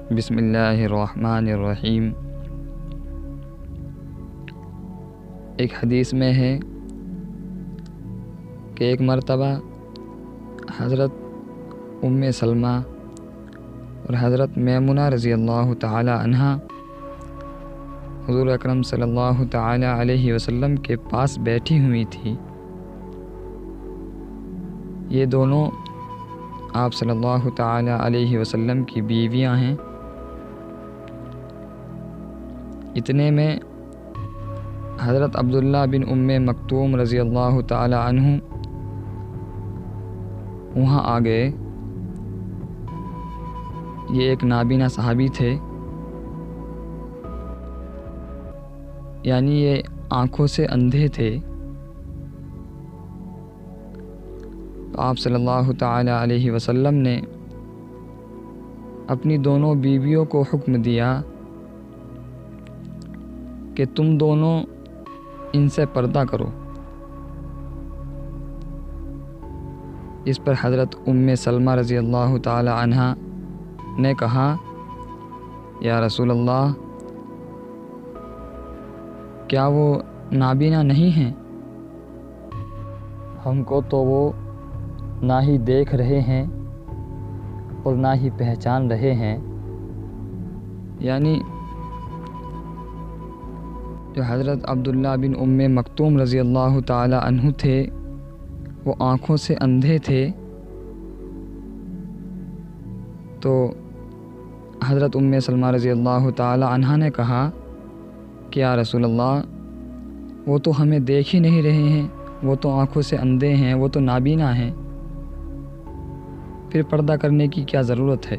بسم اللہ الرحمن الرحیم۔ ایک حدیث میں ہے کہ ایک مرتبہ حضرت ام سلمہ اور حضرت میمونہ رضی اللہ تعالی عنہ حضور اکرم صلی اللہ تعالی علیہ وسلم کے پاس بیٹھی ہوئی تھی۔ یہ دونوں آپ صلی اللہ تعالی علیہ وسلم کی بیویاں ہیں۔ اتنے میں حضرت عبداللہ بن ام مکتوم رضی اللہ تعالی عنہ وہاں آ گئے۔ یہ ایک نابینا صحابی تھے، یعنی یہ آنکھوں سے اندھے تھے۔ تو آپ صلی اللہ تعالی علیہ وسلم نے اپنی دونوں بیویوں کو حکم دیا کہ تم دونوں ان سے پردہ کرو۔ اس پر حضرت ام سلمہ رضی اللہ تعالی عنہ نے کہا، یا رسول اللہ، کیا وہ نابینا نہیں ہیں؟ ہم کو تو وہ نہ ہی دیکھ رہے ہیں اور نہ ہی پہچان رہے ہیں۔ یعنی جو حضرت عبداللہ بن ام مکتوم رضی اللہ تعالی عنہ تھے، وہ آنکھوں سے اندھے تھے۔ تو حضرت ام سلمہ رضی اللہ تعالی عنہ نے کہا کہ یا رسول اللہ، وہ تو ہمیں دیکھ ہی نہیں رہے ہیں، وہ تو آنکھوں سے اندھے ہیں، وہ تو نابینا ہیں، پھر پردہ کرنے کی کیا ضرورت ہے؟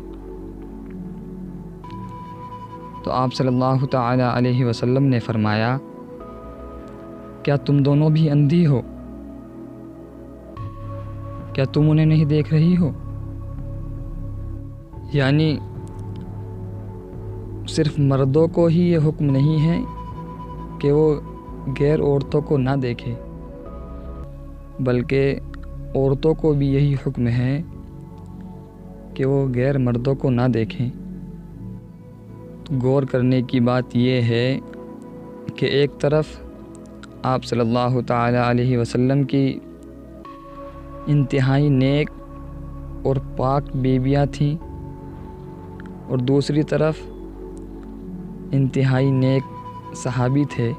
تو آپ صلی اللہ تعالی علیہ وسلم نے فرمایا، کیا تم دونوں بھی اندھی ہو؟ کیا تم انہیں نہیں دیکھ رہی ہو؟ یعنی صرف مردوں کو ہی یہ حکم نہیں ہے کہ وہ غیر عورتوں کو نہ دیکھے، بلکہ عورتوں کو بھی یہی حکم ہے کہ وہ غیر مردوں کو نہ دیکھیں۔ غور کرنے کی بات یہ ہے کہ ایک طرف آپ صلی اللہ تعالی علیہ وسلم کی انتہائی نیک اور پاک بیویاں تھیں، اور دوسری طرف انتہائی نیک صحابی تھے۔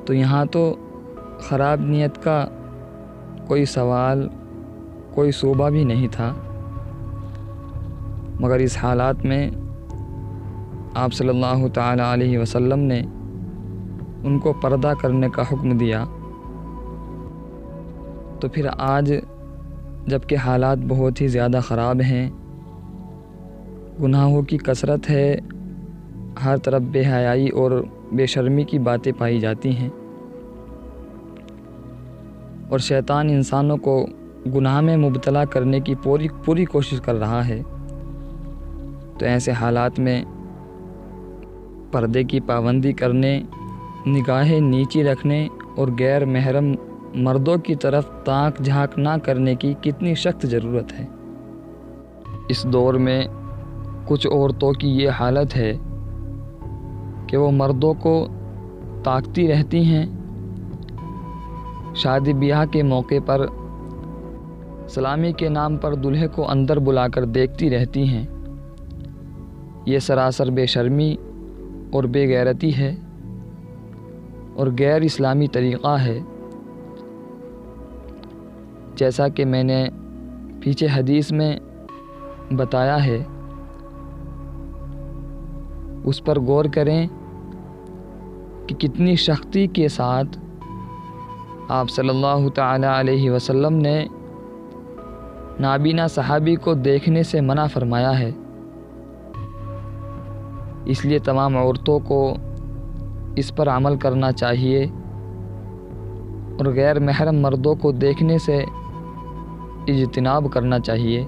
تو یہاں تو خراب نیت کا کوئی سوال، کوئی شعبہ بھی نہیں تھا، مگر اس حالات میں آپ صلی اللہ تعالی علیہ وسلم نے ان کو پردہ کرنے کا حکم دیا۔ تو پھر آج جب کہ حالات بہت ہی زیادہ خراب ہیں، گناہوں کی کثرت ہے، ہر طرف بے حیائی اور بے شرمی کی باتیں پائی جاتی ہیں، اور شیطان انسانوں کو گناہ میں مبتلا کرنے کی پوری کوشش کر رہا ہے۔ تو ایسے حالات میں پردے کی پابندی کرنے، نگاہیں نیچی رکھنے اور غیر محرم مردوں کی طرف تاک جھانک نہ کرنے کی کتنی سخت ضرورت ہے۔ اس دور میں کچھ عورتوں کی یہ حالت ہے کہ وہ مردوں کو تاکتی رہتی ہیں، شادی بیاہ کے موقع پر سلامی کے نام پر دلہے کو اندر بلا کر دیکھتی رہتی ہیں۔ یہ سراسر بے شرمی اور بے غیرتی ہے اور غیر اسلامی طریقہ ہے۔ جیسا کہ میں نے پیچھے حدیث میں بتایا ہے، اس پر غور کریں کہ کتنی سختی کے ساتھ آپ صلی اللہ تعالی علیہ وسلم نے نابینا صحابی کو دیکھنے سے منع فرمایا ہے۔ اس لیے تمام عورتوں کو اس پر عمل کرنا چاہیے اور غیر محرم مردوں کو دیکھنے سے اجتناب کرنا چاہیے۔